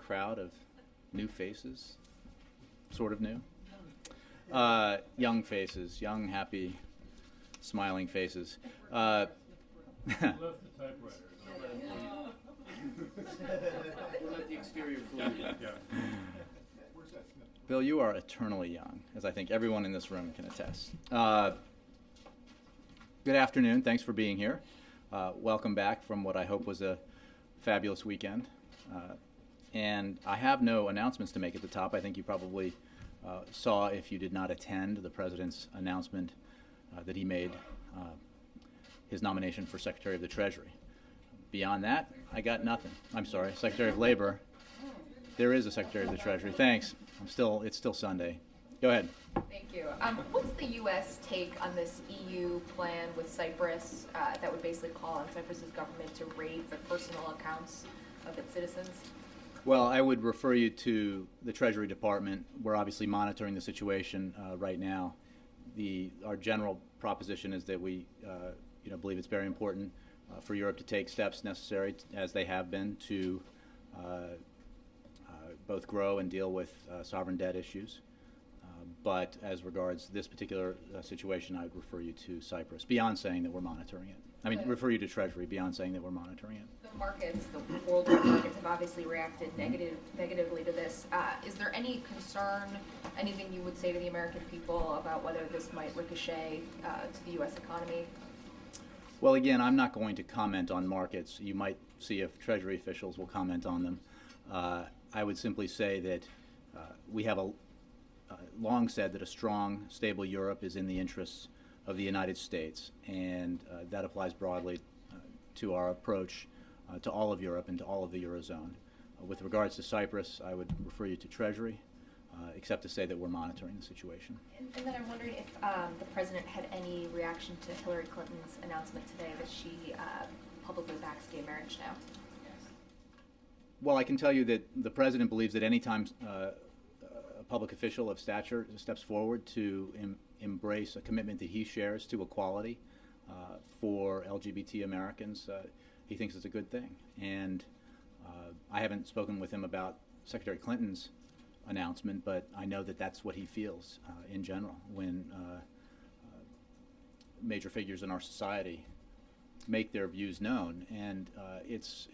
crowd of new faces, sort of new. Young faces, young, happy, smiling faces. Left the typewriter. Let the exterior fool you. Yeah. Bill, you are eternally young, as I think everyone in this room can attest. Good afternoon. Thanks for being here. Welcome back from what I hope was a fabulous weekend. And I have no announcements to make at the top. I think you probably saw, if you did not attend, the President's announcement that he made, his nomination for Secretary of the Treasury. Beyond that, I got nothing. I'm sorry, Secretary of Labor. There is a Secretary of the Treasury. Thanks. It's still Sunday. Go ahead. Thank you. What's the U.S. take on this EU plan with Cyprus that would basically call on Cyprus's government to raid the personal accounts of its citizens? Well, I would refer you to the Treasury Department. We're obviously monitoring the situation right now. Our general proposition is that we believe it's very important for Europe to take steps necessary, as they have been, to both grow and deal with sovereign debt issues. But as regards this particular situation, I would refer you to Cyprus, beyond saying that we're monitoring it. Refer you to Treasury, beyond saying that we're monitoring it. The markets, the worldwide markets, have obviously reacted negatively to this. Is there any concern, anything you would say to the American people about whether this might ricochet to the U.S. economy? Well, again, I'm not going to comment on markets. You might see if Treasury officials will comment on them. I would simply say that we have long said that a strong, stable Europe is in the interests of the United States, and that applies broadly to our approach to all of Europe and to all of the Eurozone. With regards to Cyprus, I would refer you to Treasury, except to say that we're monitoring the situation. And then I'm wondering if the President had any reaction to Hillary Clinton's announcement today that she publicly backs gay marriage now. Well, I can tell you that the President believes that any time a public official of stature steps forward to embrace a commitment that he shares to equality for LGBT Americans, he thinks it's a good thing. And I haven't spoken with him about Secretary Clinton's announcement, but I know that that's what he feels in general when major figures in our society make their views known. And it's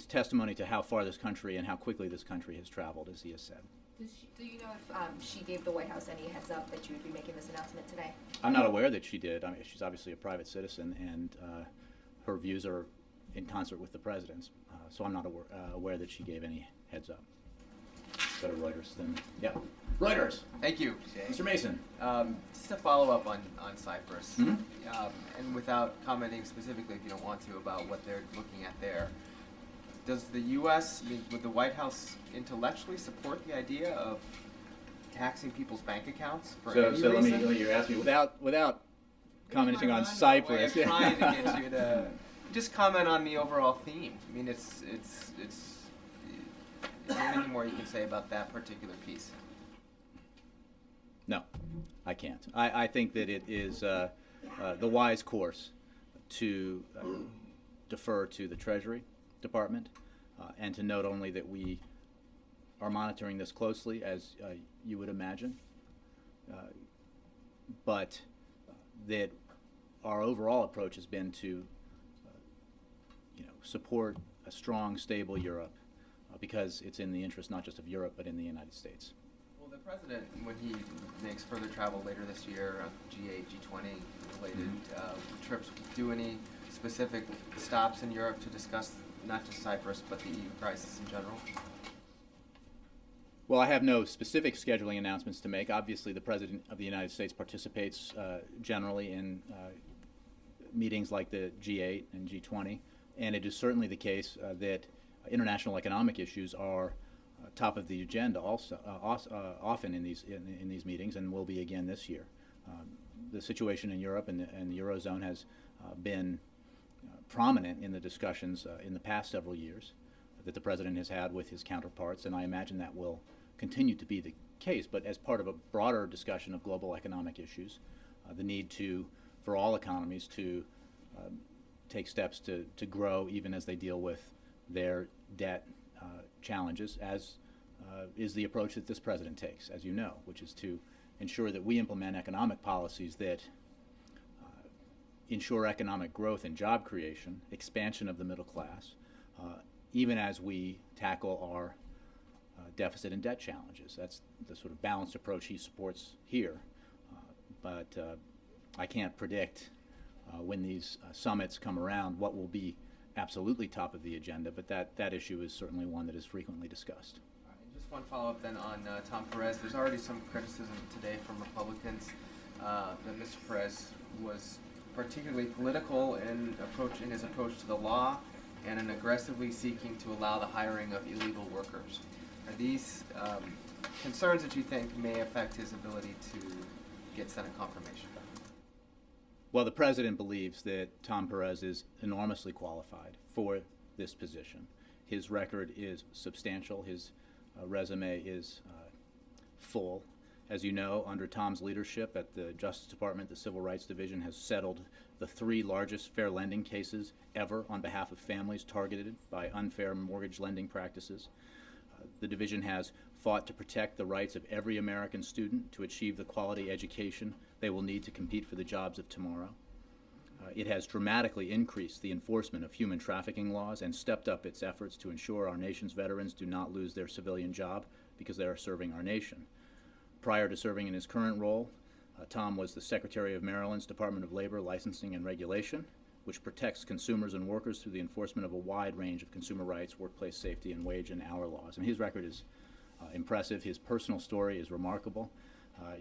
testimony to how far this country and how quickly this country has traveled, as he has said. Do you know if she gave the White House any heads up that you would be making this announcement today? I'm not aware that she did. She's obviously a private citizen, and her views are in concert with the President's. So I'm not aware that she gave any heads up. Go to Reuters then. Yeah. Reuters. Thank you, Jay. Mr. Mason. Just a follow-up on Cyprus, Mm-hmm. and without commenting specifically, if you don't want to, about what they're looking at there. Does the U.S., would the White House intellectually support the idea of taxing people's bank accounts for any So let reason? me, you're asking me, without commenting on Cyprus. I'm trying to get you to just comment on the overall theme. Is there anything more you can say about that particular piece? No, I can't. I think that it is the wise course to defer to the Treasury Department and to note only that we are monitoring this closely, as you would imagine, but that our overall approach has been to support a strong, stable Europe because it's in the interest not just of Europe but in the United States. Well, the President, when he makes further travel later this year, G8, G20 related trips, do any specific stops in Europe to discuss not just Cyprus but the EU crisis in general? Well, I have no specific scheduling announcements to make. Obviously, the President of the United States participates generally in meetings like the G8 and G20, and it is certainly the case that international economic issues are top of the agenda also often in these meetings, and will be again this year. The situation in Europe and the Eurozone has been prominent in the discussions in the past several years that the President has had with his counterparts, and I imagine that will continue to be the case. But as part of a broader discussion of global economic issues, the need for all economies to take steps to grow even as they deal with their debt challenges, as is the approach that this president takes, as you know, which is to ensure that we implement economic policies that ensure economic growth and job creation, expansion of the middle class, even as we tackle our deficit and debt challenges. That's the sort of balanced approach he supports here. But I can't predict when these summits come around what will be absolutely top of the agenda, but that issue is certainly one that is frequently discussed. All right, just one follow-up then on Tom Perez. There's already some criticism today from Republicans that Mr. Perez was particularly political in his approach to the law and in aggressively seeking to allow the hiring of illegal workers. Are these concerns that you think may affect his ability to get Senate confirmation? Well, the president believes that Tom Perez is enormously qualified for this position. His record is substantial. His resume is full. As you know, under Tom's leadership at the Justice Department, the Civil Rights Division has settled the 3 largest fair lending cases ever on behalf of families targeted by unfair mortgage lending practices. The division has fought to protect the rights of every American student to achieve the quality education they will need to compete for the jobs of tomorrow. It has dramatically increased the enforcement of human trafficking laws and stepped up its efforts to ensure our nation's veterans do not lose their civilian job because they are serving our nation. Prior to serving in his current role, Tom was the Secretary of Maryland's Department of Labor, Licensing and Regulation, which protects consumers and workers through the enforcement of a wide range of consumer rights, workplace safety, and wage and hour laws. And his record is impressive. His personal story is remarkable.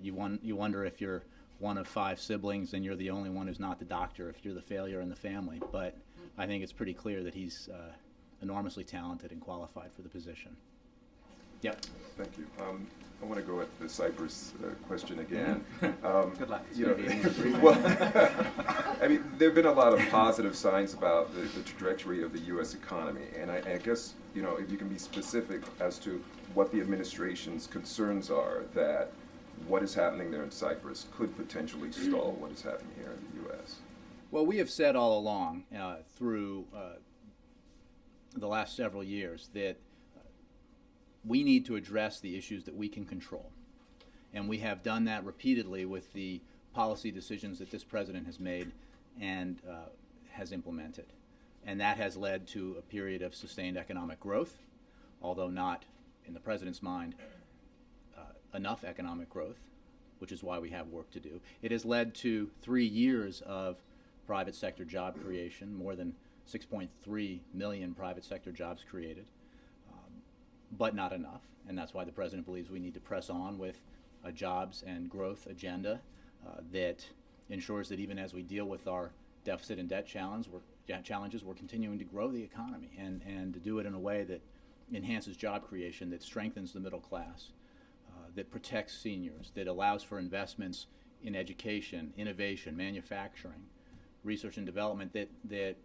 You wonder if you're one of 5 siblings and you're the only one who's not the doctor, if you're the failure in the family. But I think it's pretty clear that he's enormously talented and qualified for the position. Yep. Thank you. I want to go at the Cyprus question again. Good luck. You know, well, I mean, there have been a lot of positive signs about the trajectory of the U.S. economy, and I guess, you know, if you can be specific as to what the administration's concerns are that what is happening there in Cyprus could potentially stall what is happening here in the U.S. Well, we have said all along through the last several years that we need to address the issues that we can control. And we have done that repeatedly with the policy decisions that this president has made and has implemented. And that has led to a period of sustained economic growth, although not, in the president's mind, enough economic growth, which is why we have work to do. It has led to 3 years of private sector job creation, more than 6.3 million private sector jobs created. But not enough, and that's why the president believes we need to press on with a jobs and growth agenda that ensures that even as we deal with our deficit and debt challenges, we're continuing to grow the economy and to do it in a way that enhances job creation, that strengthens the middle class, that protects seniors, that allows for investments in education, innovation, manufacturing, research and development that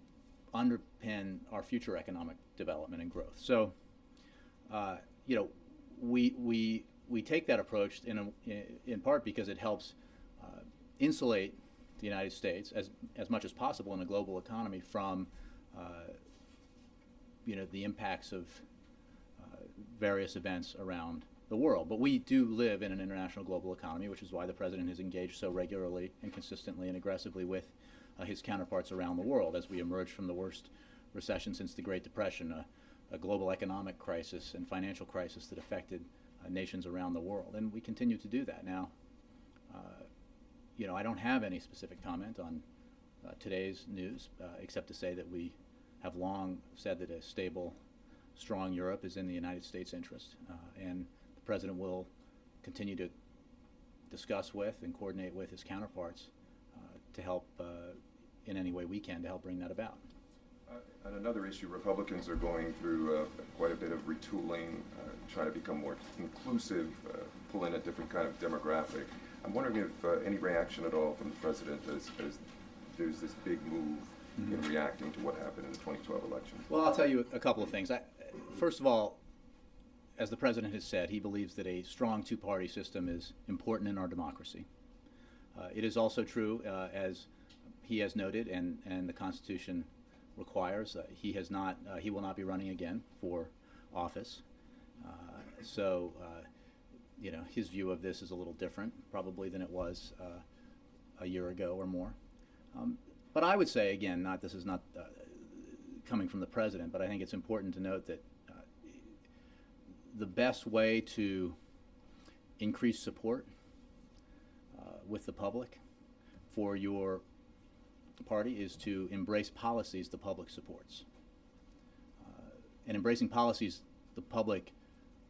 underpin our future economic development and growth. So, you know, we take that approach in part because it helps insulate the United States as much as possible in a global economy from you know, the impacts of various events around the world. But we do live in an international global economy, which is why the president has engaged so regularly and consistently and aggressively with his counterparts around the world as we emerge from the worst recession since the Great Depression, a global economic crisis and financial crisis that affected nations around the world. And we continue to do that. Now, you know, I don't have any specific comment on today's news, except to say that we have long said that a stable, strong Europe is in the United States' interest, and the president will continue to discuss with and coordinate with his counterparts to help in any way we can to help bring that about. On another issue, Republicans are going through quite a bit of retooling, trying to become more inclusive, pull in a different kind of demographic. I'm wondering if any reaction at all from the president as there's this big move in reacting to what happened in the 2012 election. Well, I'll tell you a couple of things. First of all, as the president has said, he believes that a strong two-party system is important in our democracy. It is also true, as he has noted, and the Constitution requires, he will not be running again for office. So, you know, his view of this is a little different probably than it was a year ago or more. But I would say, again, this is not coming from the president, but I think it's important to note that the best way to increase support with the public for your party is to embrace policies the public supports. And embracing policies the public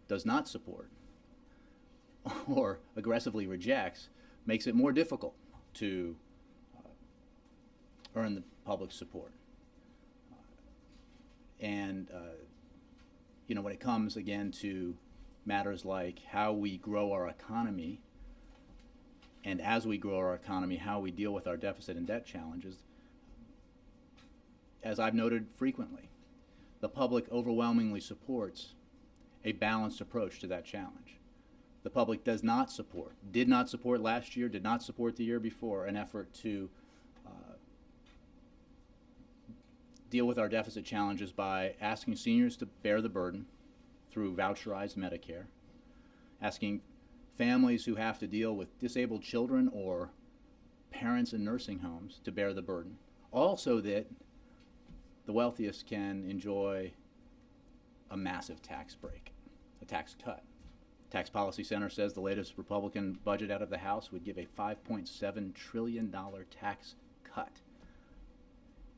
does not support or aggressively rejects makes it more difficult to earn the public support. And you know, when it comes again to matters like how we grow our economy, and as we grow our economy, how we deal with our deficit and debt challenges, as I've noted frequently, the public overwhelmingly supports a balanced approach to that challenge. The public did not support last year, did not support the year before, an effort to deal with our deficit challenges by asking seniors to bear the burden through voucherized Medicare, asking families who have to deal with disabled children or parents in nursing homes to bear the burden, all so that the wealthiest can enjoy a massive tax break, a tax cut. Tax Policy Center says the latest Republican budget out of the House would give a $5.7 trillion tax cut.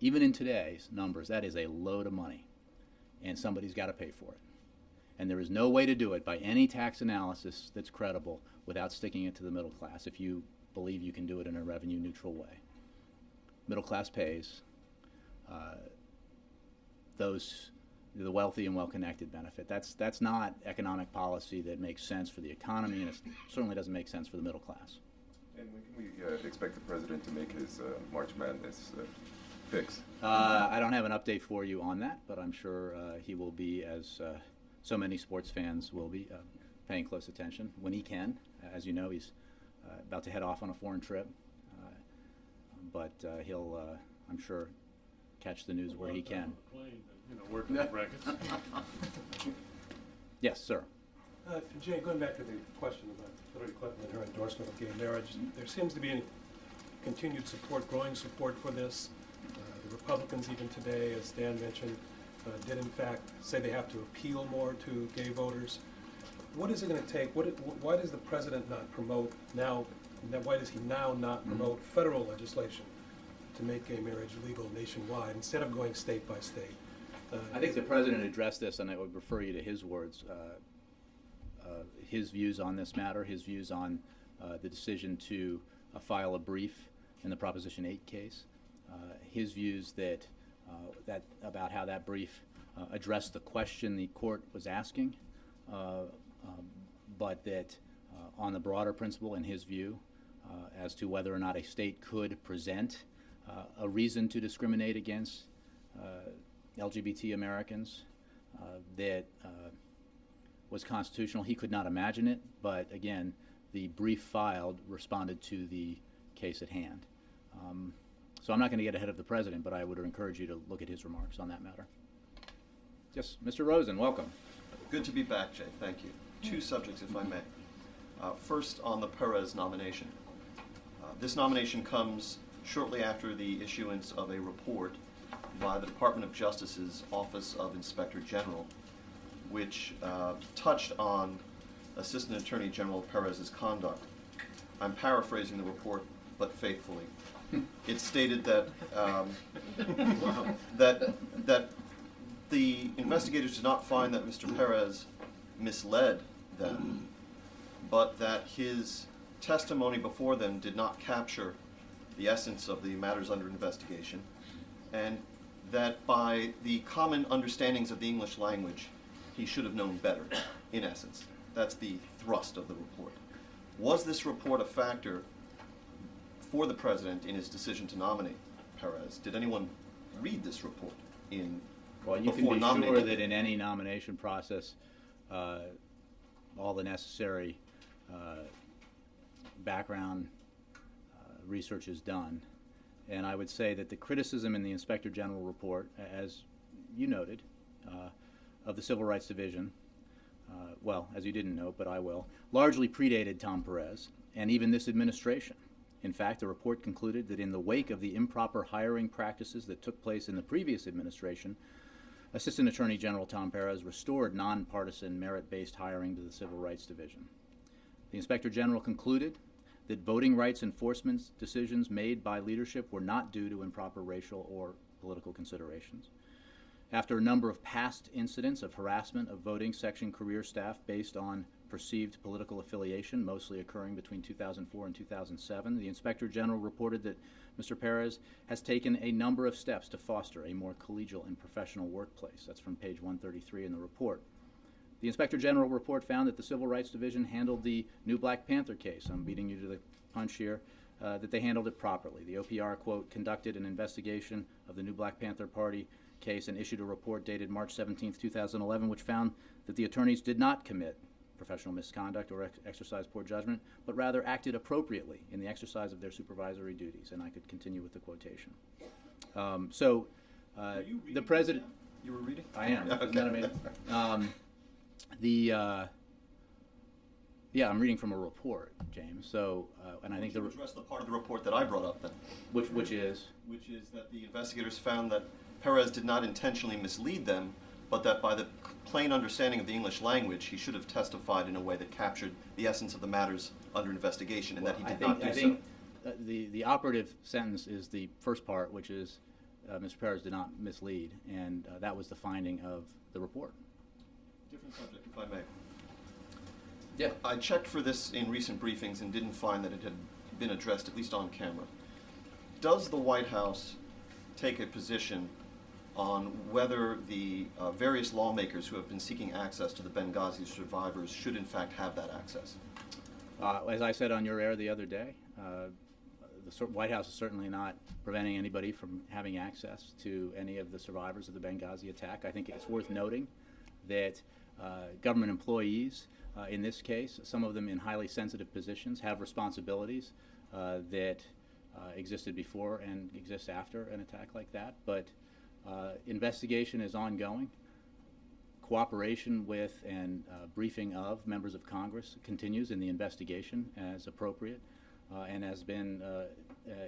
Even in today's numbers, that is a load of money, and somebody's got to pay for it. And there is no way to do it by any tax analysis that's credible without sticking it to the middle class if you believe you can do it in a revenue neutral way. Middle class pays. The wealthy and well-connected benefit. That's not economic policy that makes sense for the economy, and it certainly doesn't make sense for the middle class. And when can we expect the president to make his March Madness fix? I don't have an update for you on that, but I'm sure he will be, as so many sports fans will be, paying close attention when he can. As you know, he's about to head off on a foreign trip, but he'll, I'm sure, catch the news where he can. You know, working the brackets. Yes, sir. Jay, going back to the question about Hillary Clinton and her endorsement of gay marriage, there seems to be continued support, growing support for this. The Republicans, even today, as Dan mentioned, did in fact say they have to appeal more to gay voters. What is it going to take? Why does the president not promote now? Why does he now not promote federal legislation to make gay marriage legal nationwide instead of going state by state? I think the president addressed this, and I would refer you to his words, his views on this matter, his views on the decision to file a brief in the Proposition 8 case, his views about how that brief addressed the question the court was asking, but that on the broader principle, in his view, as to whether or not a state could present a reason to discriminate against LGBT Americans that was constitutional. He could not imagine it, but again, the brief filed responded to the case at hand. So I'm not going to get ahead of the president, but I would encourage you to look at his remarks on that matter. Yes, Mr. Rosen, welcome. Good to be back, Jay. Thank you. Two subjects, if I may. First, on the Perez nomination. This nomination comes shortly after the issuance of a report by the Department of Justice's Office of Inspector General, which touched on Assistant Attorney General Perez's conduct. I'm paraphrasing the report, but faithfully. It stated that that the investigators did not find that Mr. Perez misled them, but that his testimony before them did not capture the essence of the matters under investigation, and that by the common understandings of the English language, he should have known better, in essence. That's the thrust of the report. Was this report a factor for the president in his decision to nominate Perez? Did anyone read this report Well, you can before be nominating? sure that in any nomination process, all the necessary background research is done. And I would say that the criticism in the Inspector General report, as you noted, of the Civil Rights Division, well, as you didn't know, but I will, largely predated Tom Perez and even this administration. In fact, the report concluded that in the wake of the improper hiring practices that took place in the previous administration, Assistant Attorney General Tom Perez restored nonpartisan, merit-based hiring to the Civil Rights Division. The Inspector General concluded that voting rights enforcement decisions made by leadership were not due to improper racial or political considerations. After a number of past incidents of harassment of voting section career staff based on perceived political affiliation, mostly occurring between 2004 and 2007, the Inspector General reported that Mr. Perez has taken a number of steps to foster a more collegial and professional workplace. That's from page 133 in the report. The Inspector General report found that the Civil Rights Division handled the new Black Panther case. I'm beating you to the punch here. That they handled it properly. The OPR, quote, conducted an investigation of the new Black Panther Party case and issued a report dated March 17, 2011, which found that the attorneys did not commit professional misconduct or exercise poor judgment, but rather acted appropriately in the exercise of their supervisory duties. And I could continue with the quotation. The president. You were reading? I am. Okay. Isn't that amazing? Yeah, I'm reading from a report, James. So, and I think Would you address the part of the report that I brought up then? which is. Which is that the investigators found that Perez did not intentionally mislead them, but that by the plain understanding of the English language, he should have testified in a way that captured the essence of the matters under investigation, and that he did not do so. I think the operative sentence is the first part, which is Mr. Perez did not mislead, and that was the finding of the report. Different subject, if I may. Yeah. I checked for this in recent briefings and didn't find that it had been addressed, at least on camera. Does the White House take a position on whether the various lawmakers who have been seeking access to the Benghazi survivors should in fact have that access? As I said on your air the other day, the White House is certainly not preventing anybody from having access to any of the survivors of the Benghazi attack. I think it's worth noting that government employees, in this case, some of them in highly sensitive positions, have responsibilities that existed before and exist after an attack like that. But investigation is ongoing. Cooperation with and briefing of members of Congress continues in the investigation as appropriate and has been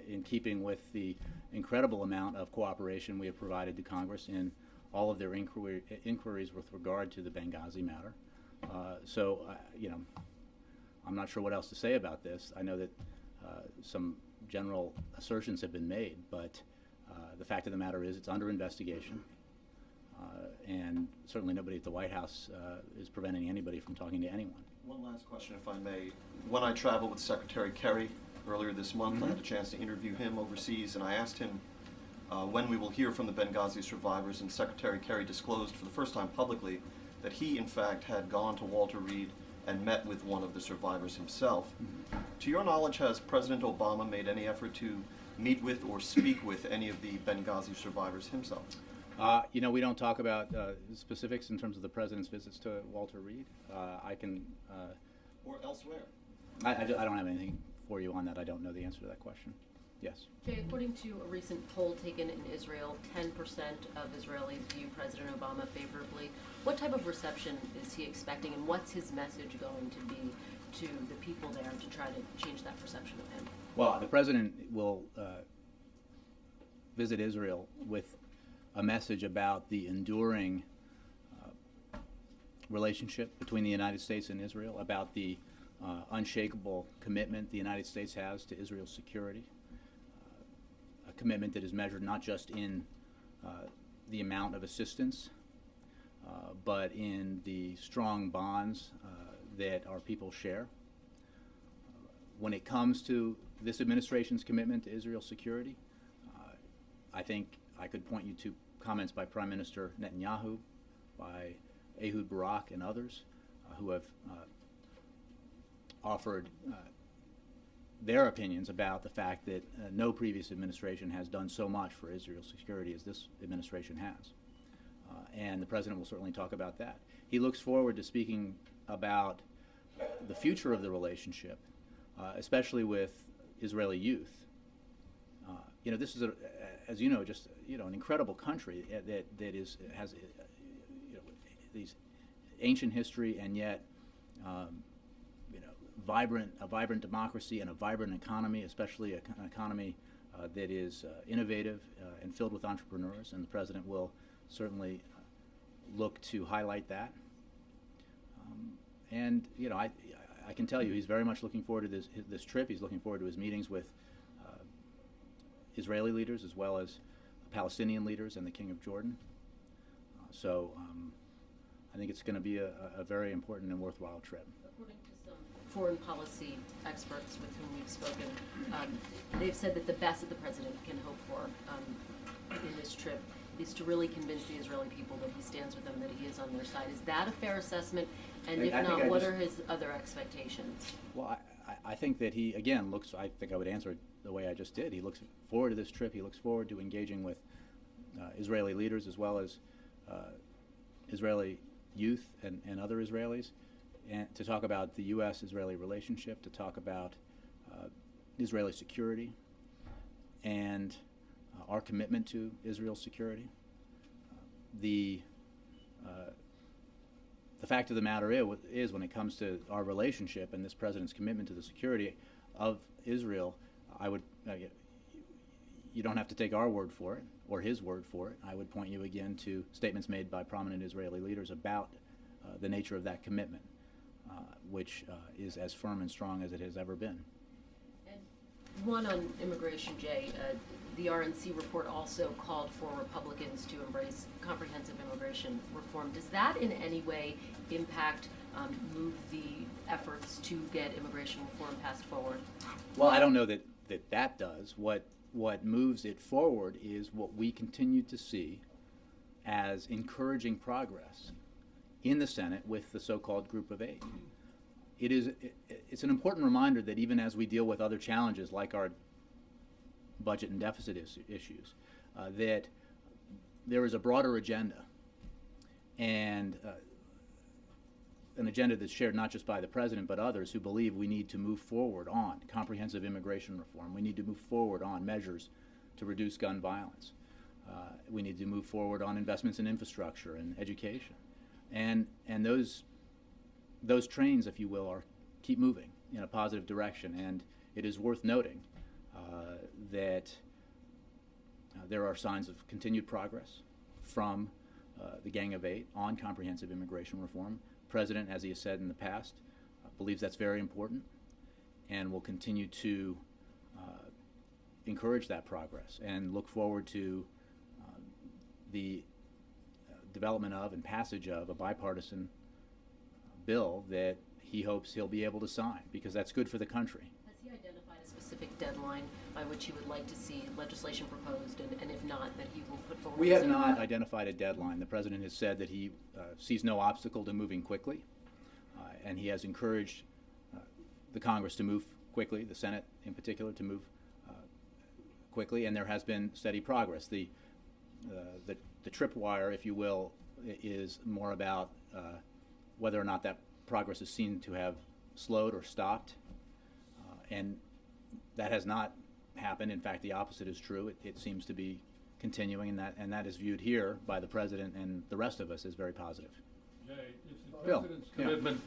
in keeping with the incredible amount of cooperation we have provided to Congress in all of their inquiries with regard to the Benghazi matter. I'm not sure what else to say about this. I know that some general assertions have been made, but the fact of the matter is it's under investigation, and certainly nobody at the White House is preventing anybody from talking to anyone. One last question, if I may. When I traveled with Secretary Kerry earlier this month, I had a chance to interview him overseas, and I asked him when we will hear from the Benghazi survivors, and Secretary Kerry disclosed for the first time publicly that he, in fact, had gone to Walter Reed and met with one of the survivors himself. To your knowledge, has President Obama made any effort to meet with or speak with any of the Benghazi survivors himself? We don't talk about specifics in terms of the president's visits to Walter Reed. I can. Or elsewhere? I don't have anything for you on that. I don't know the answer to that question. Yes. Jay, according to a recent poll taken in Israel, 10% of Israelis view President Obama favorably. What type of reception is he expecting, and what's his message going to be to the people there to try to change that perception of him? Well, the president will visit Israel with a message about the enduring relationship between the United States and Israel, about the unshakable commitment the United States has to Israel's security. A commitment that is measured not just in the amount of assistance, but in the strong bonds that our people share. When it comes to this administration's commitment to Israel's security, I think I could point you to comments by Prime Minister Netanyahu, by Ehud Barak, and others who have offered their opinions about the fact that no previous administration has done so much for Israel's security as this administration has. And the president will certainly talk about that. He looks forward to speaking about the future of the relationship, especially with Israeli youth. This is, that incredible country that these ancient history and yet you know, a vibrant democracy and a vibrant economy, especially an economy that is innovative and filled with entrepreneurs, and the president will certainly look to highlight that. And you know, I can tell you he's very much looking forward to this trip. He's looking forward to his meetings with Israeli leaders as well as Palestinian leaders and the King of Jordan. So I think it's going to be a very important and worthwhile trip. According to some foreign policy experts with whom we've spoken, they've said that the best that the president can hope for in this trip is to really convince the Israeli people that he stands with them, that he is on their side. Is that a fair assessment? And if not, what are his other expectations? Well, I think that he, again, I think I would answer it the way I just did. He looks forward to this trip. He looks forward to engaging with Israeli leaders as well as Israeli youth and other Israelis, and to talk about the U.S.-Israeli relationship, to talk about Israeli security and our commitment to Israel's security. The fact of the matter is, when it comes to our relationship and this president's commitment to the security of Israel, you don't have to take our word for it or his word for it. I would point you again to statements made by prominent Israeli leaders about the nature of that commitment, which is as firm and strong as it has ever been. And one on immigration, Jay. The RNC report also called for Republicans to embrace comprehensive immigration reform. Does that in any way impact, move the efforts to get immigration reform passed forward? Well, I don't know that does. What moves it forward is what we continue to see as encouraging progress in the Senate with the so-called Group of Eight. It's an important reminder that even as we deal with other challenges like our budget and deficit issues, that there is a broader agenda, and an agenda that's shared not just by the president but others who believe we need to move forward on comprehensive immigration reform. We need to move forward on measures to reduce gun violence. We need to move forward on investments in infrastructure and education. And those trains, if you will, keep moving in a positive direction. And it is worth noting that there are signs of continued progress from the Gang of Eight on comprehensive immigration reform. The President, as he has said in the past, believes that's very important and will continue to encourage that progress and look forward to the development of and passage of a bipartisan bill that he hopes he'll be able to sign, because that's good for the country. Has he identified a specific deadline by which he would like to see legislation proposed, and if not, that he will put forward? We have not identified a deadline. The President has said that he sees no obstacle to moving quickly, and he has encouraged the Congress to move quickly, the Senate in particular to move quickly, and there has been steady progress. The tripwire, if you will, is more about whether or not that progress is seen to have slowed or stopped, and that has not happened. In fact, the opposite is true. It seems to be continuing, and that is viewed here by the President and the rest of us as very positive. Jay, if the Bill, President's yeah. commitment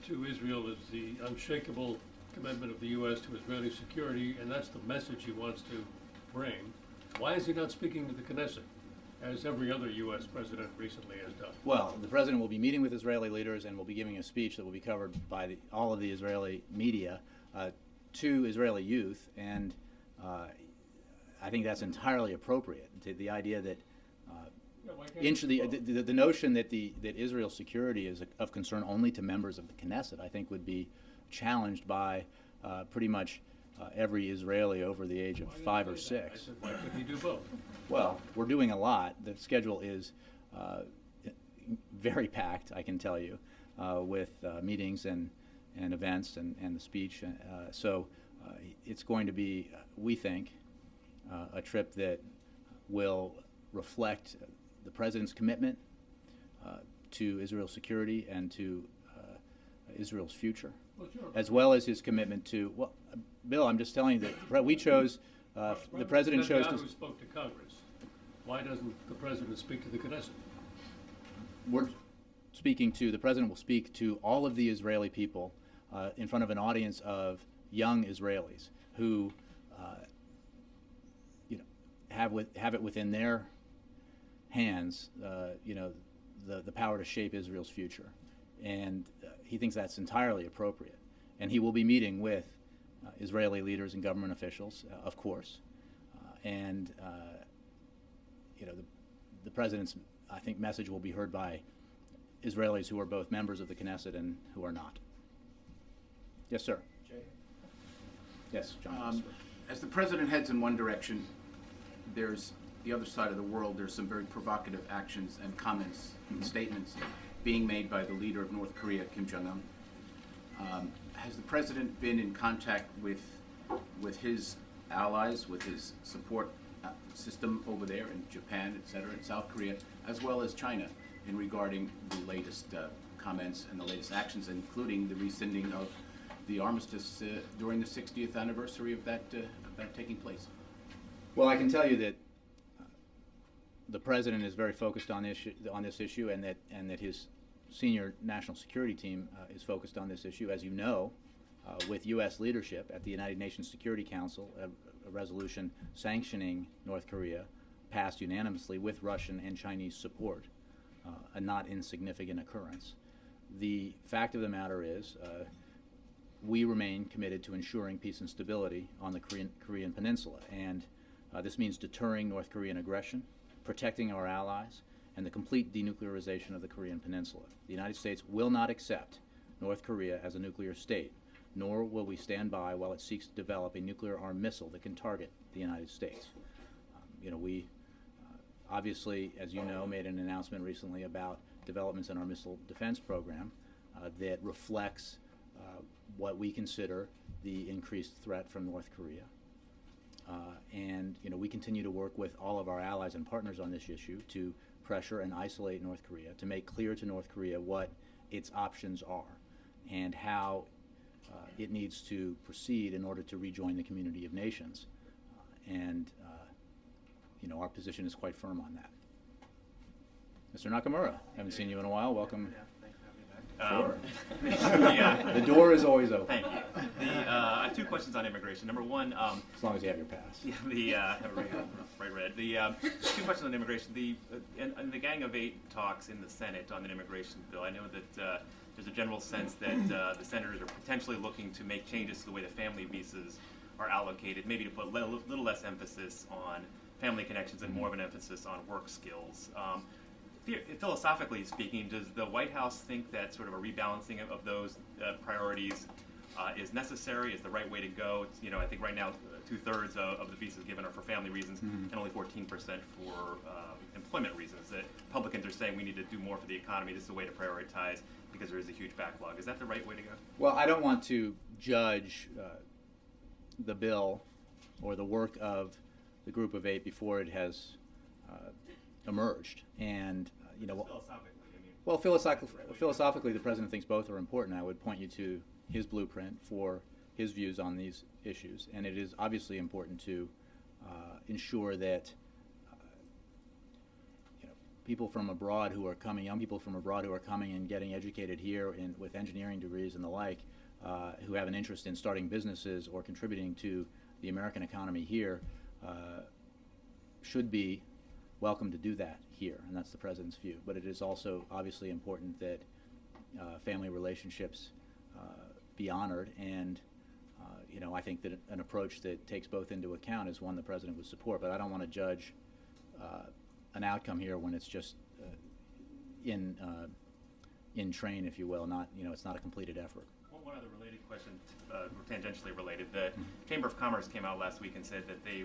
to Israel is the unshakable commitment of the U.S. to Israeli security, and that's the message he wants to bring, why is he not speaking to the Knesset, as every other U.S. president recently has done? Well, the President will be meeting with Israeli leaders and will be giving a speech that will be covered by all of the Israeli media to Israeli youth, and I think that's entirely appropriate. To the idea that the notion that Israel's security is of concern only to members of the Knesset, I think, would be challenged by pretty much every Israeli over the age of 5 or 6. I said, why could he do both? Well, we're doing a lot. The schedule is very packed, I can tell you, with meetings and events and the speech. So it's going to be, we think, a trip that will reflect the President's commitment to Israel's security and to Israel's future, Well, sure. as well as his commitment to, well, Bill, I'm just telling you that we chose, the President chose Netanyahu to... spoke to Congress. Why doesn't the President speak to the Knesset? the president will speak to all of the Israeli people in front of an audience of young Israelis who, have it within their hands, the power to shape Israel's future, and he thinks that's entirely appropriate. And he will be meeting with Israeli leaders and government officials, of course, and the president's, I think, message will be heard by Israelis who are both members of the Knesset and who are not. Yes, sir. Jay? Yes, John. As the president heads in one direction, there's the other side of the world. There's some very provocative actions and comments and statements being made by the leader of North Korea, Kim Jong-un. Has the president been in contact with his allies, with his support system over there in Japan, et cetera, in South Korea, as well as China, in regarding the latest comments and the latest actions, including the rescinding of the armistice during the 60th anniversary of that taking place? Well, I can tell you that the president is very focused on this issue, and that his senior national security team is focused on this issue. As you know, with U.S. leadership at the United Nations Security Council, a resolution sanctioning North Korea passed unanimously with Russian and Chinese support, a not insignificant occurrence. The fact of the matter is, we remain committed to ensuring peace and stability on the Korean Peninsula, and this means deterring North Korean aggression, protecting our allies, and the complete denuclearization of the Korean Peninsula. The United States will not accept North Korea as a nuclear state, nor will we stand by while it seeks to develop a nuclear-armed missile that can target the United States. We obviously, as you know, made an announcement recently about developments in our missile defense program that reflects what we consider the increased threat from North Korea. And we continue to work with all of our allies and partners on this issue to pressure and isolate North Korea, to make clear to North Korea what its options are and how it needs to proceed in order to rejoin the community of nations. Our position is quite firm on that. Mr. Nakamura, haven't seen you in a while. Welcome. Sure. The door is always open. Thank you. I have two questions on immigration. Number one, as long as you have your pass. Bright red. Two questions on immigration. In the Gang of Eight talks in the Senate on an immigration bill, I know that there's a general sense that the senators are potentially looking to make changes to the way the family visas are allocated, maybe to put a little less emphasis on family connections and more of an emphasis on work skills. Philosophically speaking, does the White House think that sort of a rebalancing of those priorities is necessary, is the right way to go? I think right now 2/3 of the visas given are for family reasons and only 14% for employment reasons. That Republicans are saying we need to do more for the economy. This is a way to prioritize because there is a huge backlog. Is that the right way to go? Well, I don't want to judge the bill or the work of the Group of Eight before it has emerged, and philosophically, the president thinks both are important. I would point you to his blueprint for his views on these issues, and it is obviously important to ensure that people from abroad who are coming, young people from abroad who are coming and getting educated here with engineering degrees and the like, who have an interest in starting businesses or contributing to the American economy here, should be welcome to do that here, and that's the president's view. But it is also obviously important that family relationships be honored, and I think that an approach that takes both into account is one the president would support. But I don't want to judge an outcome here when it's just in train, if you will. Not it's not a completed effort. One other related question, tangentially related. The Chamber of Commerce came out last week and said that they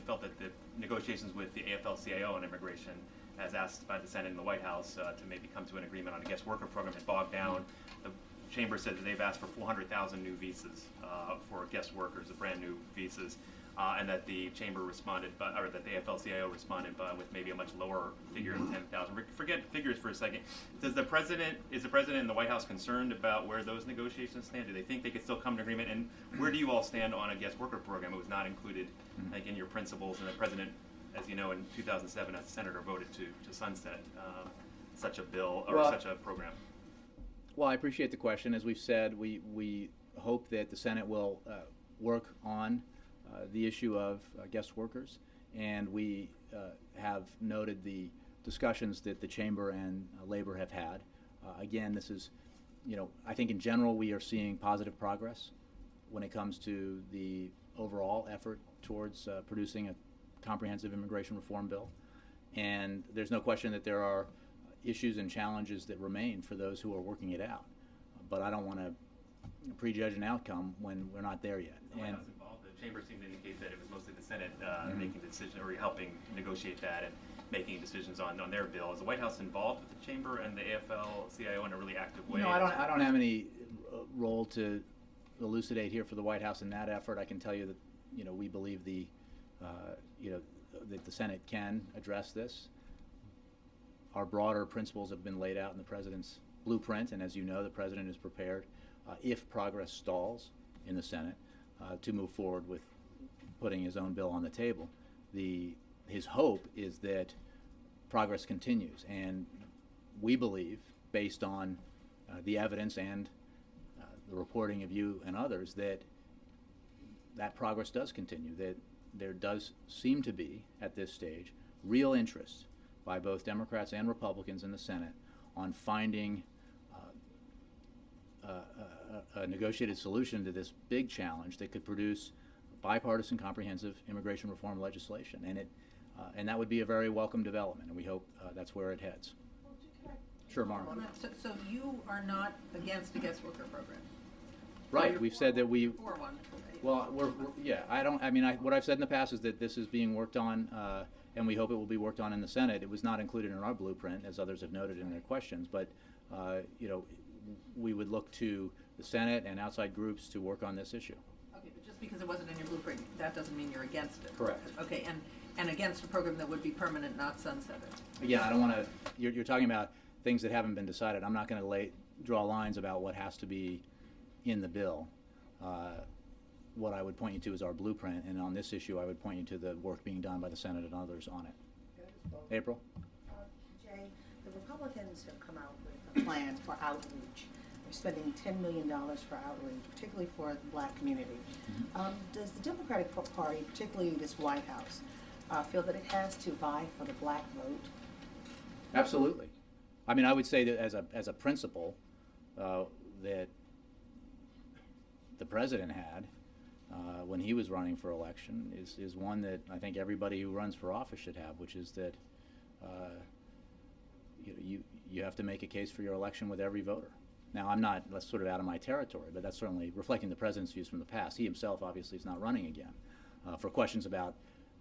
felt that the negotiations with the AFL-CIO on immigration, as asked by the Senate and the White House to maybe come to an agreement on a guest worker program, had bogged down. The Chamber said that they've asked for 400,000 new visas for guest workers, brand new visas, and that the Chamber responded, or that the AFL-CIO responded with maybe a much lower figure of 10,000. Forget figures for a second. Is the president and the White House concerned about where those negotiations stand? Do they think they could still come to agreement? And where do you all stand on a guest worker program? It was not included, I think, in your principles, and the president, as you know, in 2007, as a senator, voted to sunset. such a bill or Well, such a program? Well, I appreciate the question. As we've said, we hope that the Senate will work on the issue of guest workers, and we have noted the discussions that the Chamber and Labor have had. Again, this is, I think in general we are seeing positive progress when it comes to the overall effort towards producing a comprehensive immigration reform bill. And there's no question that there are issues and challenges that remain for those who are working it out. But I don't want to prejudge an outcome when we're not there yet. The White House involved. The Chamber seemed to indicate that it was mostly the Senate making the decision or helping negotiate that and making decisions on their bill. Is the White House involved with the Chamber and the AFL-CIO in a really active way? I don't have any role to elucidate here for the White House in that effort. I can tell you that we believe that the Senate can address this. Our broader principles have been laid out in the President's blueprint, and as you know, the President is prepared, if progress stalls in the Senate, to move forward with putting his own bill on the table. His hope is that progress continues, and we believe, based on the evidence and the reporting of you and others, that progress does continue, that there does seem to be, at this stage, real interest by both Democrats and Republicans in the Senate on finding a negotiated solution to this big challenge that could produce bipartisan comprehensive immigration reform legislation. And that would be a very welcome development, and we hope that's where it heads. Sure, Mara. So you are not against a guest worker program? Right, we've said that we... For one. Well, what I've said in the past is that this is being worked on, and we hope it will be worked on in the Senate. It was not included in our blueprint, as others have noted in their questions, but we would look to the Senate and outside groups to work on this issue. Okay, but just because it wasn't in your blueprint, that doesn't mean you're against it. Correct. Okay, and against a program that would be permanent, not sunsetted. Again, I don't want to, you're talking about things that haven't been decided. I'm not going to draw lines about what has to be in the bill. What I would point you to is our blueprint, and on this issue I would point you to the work being done by the Senate and others on it. April? Jay, the Republicans have come out with a plan for outreach. They're spending $10 million for outreach, particularly for the black community. Does the Democratic Party, particularly this White House, feel that it has to vie for the black vote? Absolutely. I mean, I would say that as a principle that the President had when he was running for election is one that I think everybody who runs for office should have, which is that you have to make a case for your election with every voter. Now, that's sort of out of my territory, but that's certainly reflecting the President's views from the past. He himself obviously is not running again. For questions about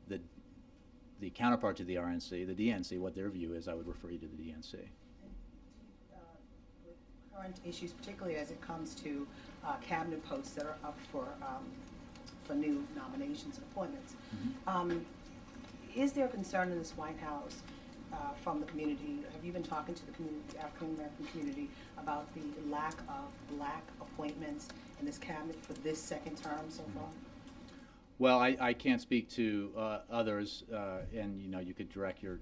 the counterpart to the RNC, the DNC, what their view is, I would refer you to the DNC. With current issues, particularly as it comes to cabinet posts that are up for new nominations and appointments, is there a concern in this White House from the community? Have you been talking to the community, the African American community, about the lack of black appointments in this cabinet for this second term so far? Well, I can't speak to others, and you could direct your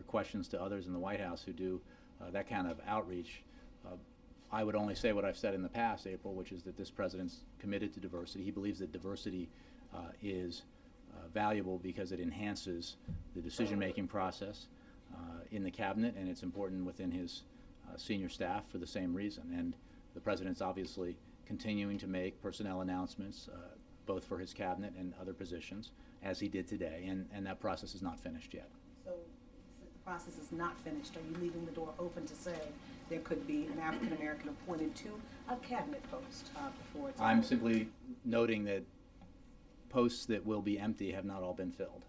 questions to others in the White House who do that kind of outreach. I would only say what I've said in the past, April, which is that this President's committed to diversity. He believes that diversity is valuable because it enhances the decision-making process in the cabinet, and it's important within his senior staff for the same reason. And the President's obviously continuing to make personnel announcements both for his cabinet and other positions, as he did today, and that process is not finished yet. So, since the process is not finished, are you leaving the door open to say there could be an African American appointed to a cabinet post before it's I'm over? simply noting that posts that will be empty have not all been filled.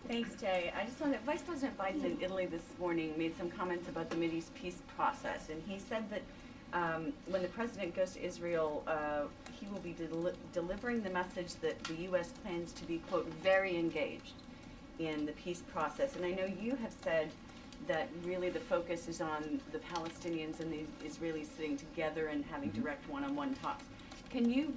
Thanks, Jay. I just wanted, Vice President Biden in Italy this morning made some comments about the Mideast peace process, and he said that when the President goes to Israel, he will be delivering the message that the U.S. plans to be, quote, very engaged in the peace process. And I know you have said that really the focus is on the Palestinians and the Israelis sitting together and having direct one-on-one talks. Can you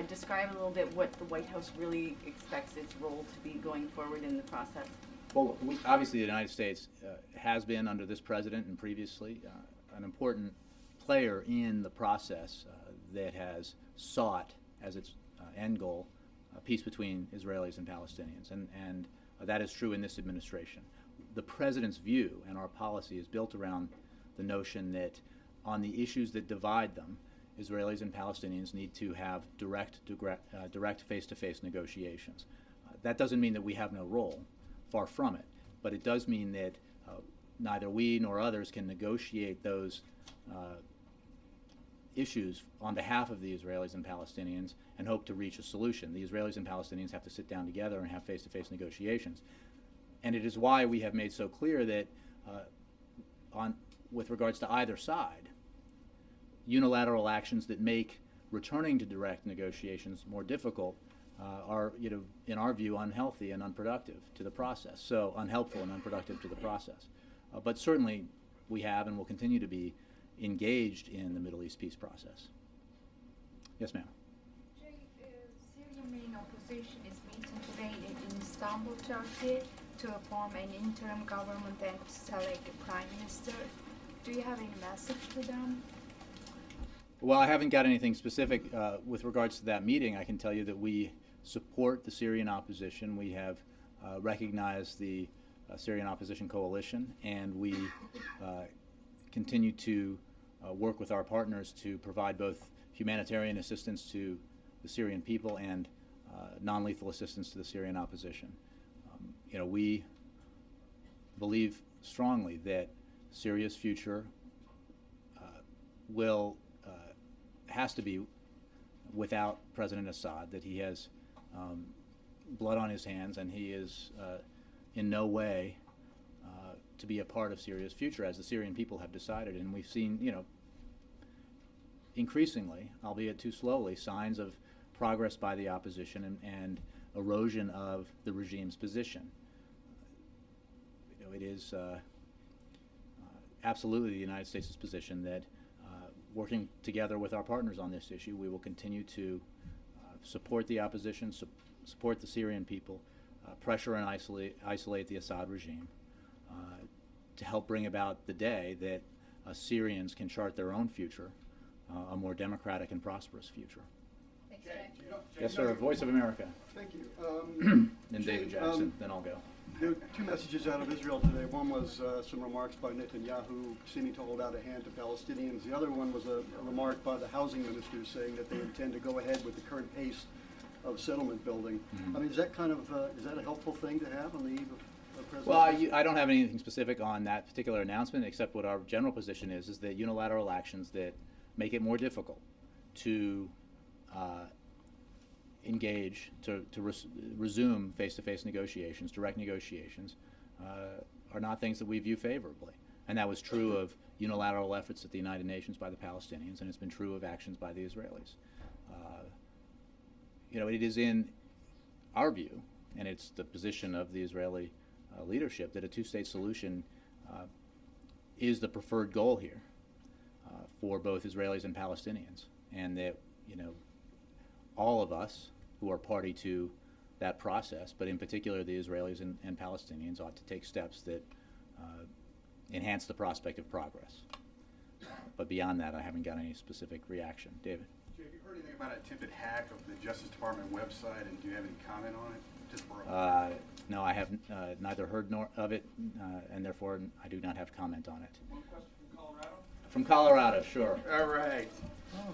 describe a little bit what the White House really expects its role to be going forward in the process? Well, obviously the United States has been, under this president and previously, an important player in the process that has sought as its end goal peace between Israelis and Palestinians, and that is true in this administration. The president's view and our policy is built around the notion that on the issues that divide them, Israelis and Palestinians need to have direct face-to-face negotiations. That doesn't mean that we have no role, far from it, but it does mean that neither we nor others can negotiate those issues on behalf of the Israelis and Palestinians and hope to reach a solution. The Israelis and Palestinians have to sit down together and have face-to-face negotiations. And it is why we have made so clear that with regards to either side, unilateral actions that make returning to direct negotiations more difficult are, in our view, unhealthy and unproductive to the process. So unhelpful and unproductive to the process. But certainly we have and will continue to be engaged in the Middle East peace process. Yes, ma'am. Jay, Syrian main opposition is meeting today in Istanbul, Turkey, to form an interim government and select a prime minister. Do you have any message to them? Well, I haven't got anything specific with regards to that meeting. I can tell you that we support the Syrian opposition. We have recognized the Syrian Opposition Coalition, and we continue to work with our partners to provide both humanitarian assistance to the Syrian people and non-lethal assistance to the Syrian opposition. We believe strongly that Syria's future has to be without President Assad, that he has blood on his hands and he is in no way to be a part of Syria's future, as the Syrian people have decided. And we've seen, increasingly, albeit too slowly, signs of progress by the opposition and erosion of the regime's position. It is absolutely the United States' position that working together with our partners on this issue, we will continue to support the opposition, support the Syrian people, pressure and isolate the Assad regime, to help bring about the day that Syrians can chart their own future, a more democratic and prosperous future. Thanks, Jay. Yes, sir. Voice of America. Thank you. Then David Jackson, then I'll go. There were two messages out of Israel today. One was some remarks by Netanyahu seeming to hold out a hand to Palestinians. The other one was a remark by the housing minister saying that they intend to go ahead with the current pace of settlement building. I mean, is that kind of is that a helpful thing to have on the eve of President? Well, I don't have anything specific on that particular announcement, except what our general position is that unilateral actions that make it more difficult to engage, to resume face-to-face negotiations, direct negotiations, are not things that we view favorably. And that was true of unilateral efforts at the United Nations by the Palestinians, and it's been true of actions by the Israelis. It is in our view, and it's the position of the Israeli leadership, that a two-state solution is the preferred goal here for both Israelis and Palestinians, and that all of us who are party to that process, but in particular the Israelis and Palestinians, ought to take steps that enhance the prospect of progress. But beyond that, I haven't got any specific reaction. David? Jay, have you heard anything about an attempted hack of the Justice Department website, and do you have any comment on it? Just for no, I have neither heard nor of it, and therefore I do not have comment on it. One question from Colorado? From Colorado, sure. All right.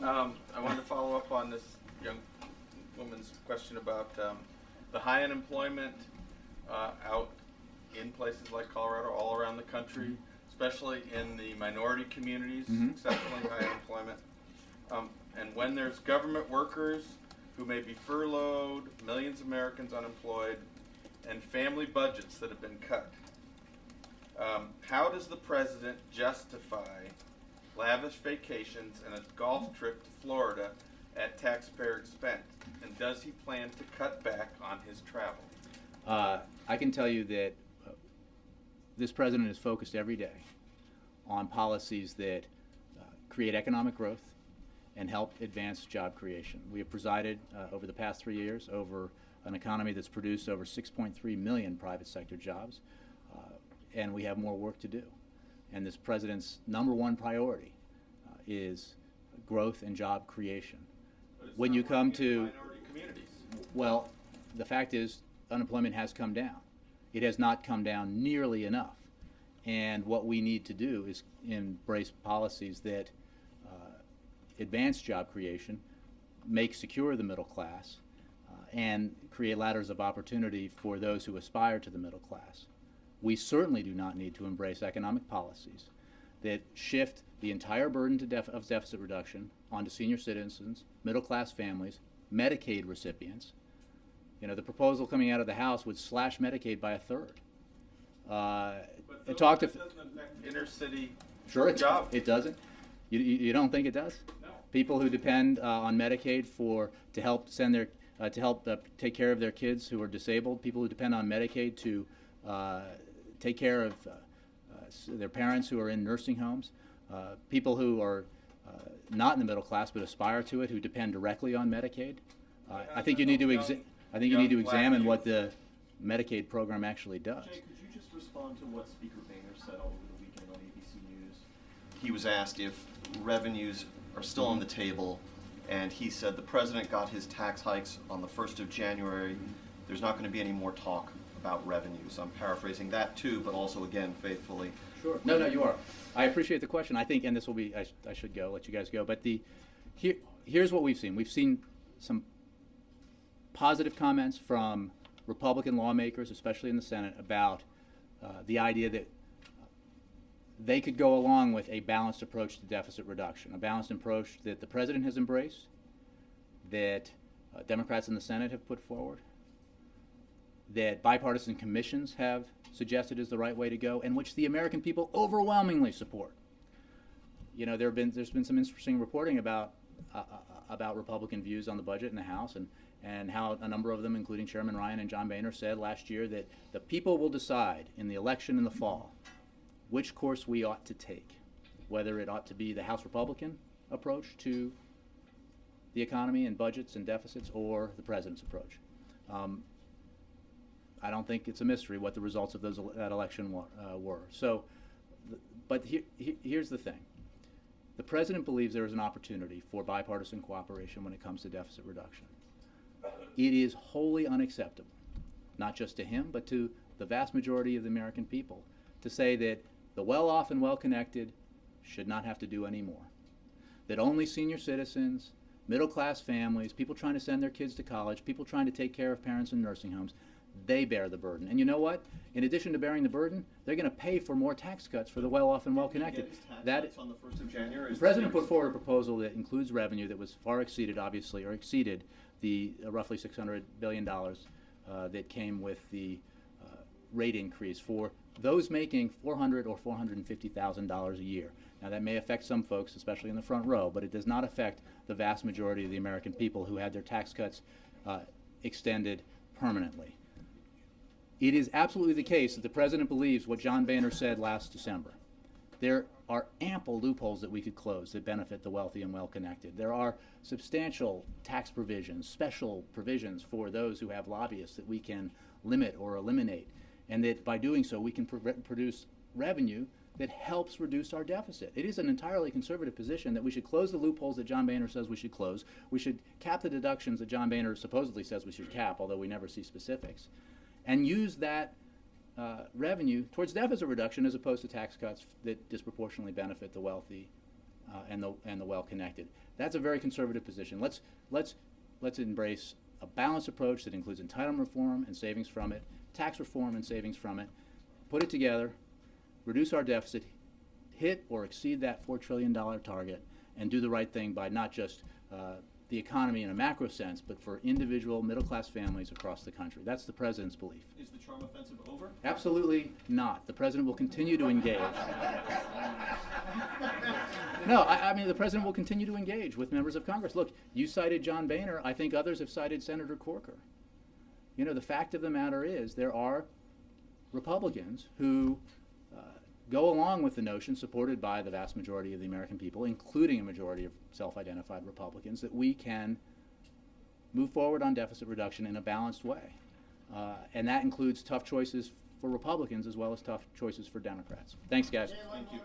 I wanted to follow up on this young woman's question about the high unemployment out in places like Colorado, all around the country, especially in the minority communities, exceptionally high unemployment. And when there's government workers who may be furloughed, millions of Americans unemployed, and family budgets that have been cut, how does the president justify lavish vacations and a golf trip to Florida at taxpayer expense? And does he plan to cut back on his travel? I can tell you that this president is focused every day on policies that create economic growth and help advance job creation. We have presided over the past 3 years over an economy that's produced over 6.3 million private sector jobs, and we have more work to do. And this president's #1 priority is growth and job creation. When you come to minority communities. well, the fact is unemployment has come down. It has not come down nearly enough. And what we need to do is embrace policies that advance job creation, make secure the middle class, and create ladders of opportunity for those who aspire to the middle class. We certainly do not need to embrace economic policies that shift the entire burden of deficit reduction onto senior citizens, middle class families, Medicaid recipients. You know, the proposal coming out of the House would slash Medicaid by 1/3. But Talk to that doesn't affect inner city Sure, jobs. it doesn't. You don't think it does? No. People who depend on Medicaid to help send their take care of their kids who are disabled. People who depend on Medicaid to take care of their parents who are in nursing homes. People who are not in the middle class but aspire to it, who depend directly on Medicaid. I think you need to examine what the Medicaid program actually does. Jay, could you just respond to what Speaker Boehner said over the weekend on ABC News? He was asked if revenues are still on the table, and he said the president got his tax hikes on the 1st of January. There's not going to be any more talk about revenues. I'm paraphrasing that too, but also again faithfully. Sure. No, you are. I appreciate the question. I think, and this will be, I should go, let you guys go, but here's what we've seen. We've seen some positive comments from Republican lawmakers, especially in the Senate, about the idea that they could go along with a balanced approach to deficit reduction, a balanced approach that the president has embraced, that Democrats in the Senate have put forward, that bipartisan commissions have suggested is the right way to go, and which the American people overwhelmingly support. You know, there's been some interesting reporting about Republican views on the budget in the House, and how a number of them, including Chairman Ryan and John Boehner, said last year that the people will decide in the election in the fall which course we ought to take, whether it ought to be the House Republican approach to the economy and budgets and deficits or the president's approach. I don't think it's a mystery what the results of that election were. So, but here's the thing. The president believes there is an opportunity for bipartisan cooperation when it comes to deficit reduction. It is wholly unacceptable, not just to him, but to the vast majority of the American people, to say that the well-off and well-connected should not have to do any more. That only senior citizens, middle-class families, people trying to send their kids to college, people trying to take care of parents in nursing homes, they bear the burden. And you know what? In addition to bearing the burden, they're going to pay for more tax cuts for the well-off and well-connected. That on the 1st of January. The president put forward a proposal that includes revenue that was far exceeded, obviously, or exceeded the roughly $600 billion that came with the rate increase for those making $400,000 or $450,000 a year. Now, that may affect some folks, especially in the front row, but it does not affect the vast majority of the American people who had their tax cuts extended permanently. It is absolutely the case that the president believes what John Boehner said last December. There are ample loopholes that we could close that benefit the wealthy and well-connected. There are substantial tax provisions, special provisions for those who have lobbyists that we can limit or eliminate, and that by doing so we can produce revenue that helps reduce our deficit. It is an entirely conservative position that we should close the loopholes that John Boehner says we should close. We should cap the deductions that John Boehner supposedly says we should cap, although we never see specifics, and use that revenue towards deficit reduction as opposed to tax cuts that disproportionately benefit the wealthy and the well-connected. That's a very conservative position. Let's embrace a balanced approach that includes entitlement reform and savings from it, tax reform and savings from it, put it together, reduce our deficit, hit or exceed that $4 trillion target, and do the right thing by not just the economy in a macro sense, but for individual middle-class families across the country. That's the president's belief. Is the Trump offensive over? Absolutely not. The president will continue to engage. No, I mean, the president will continue to engage with members of Congress. Look, you cited John Boehner. I think others have cited Senator Corker. You know, the fact of the matter is there are Republicans who go along with the notion supported by the vast majority of the American people, including a majority of self-identified Republicans, that we can move forward on deficit reduction in a balanced way. And that includes tough choices for Republicans as well as tough choices for Democrats. Thanks, guys. Thank you.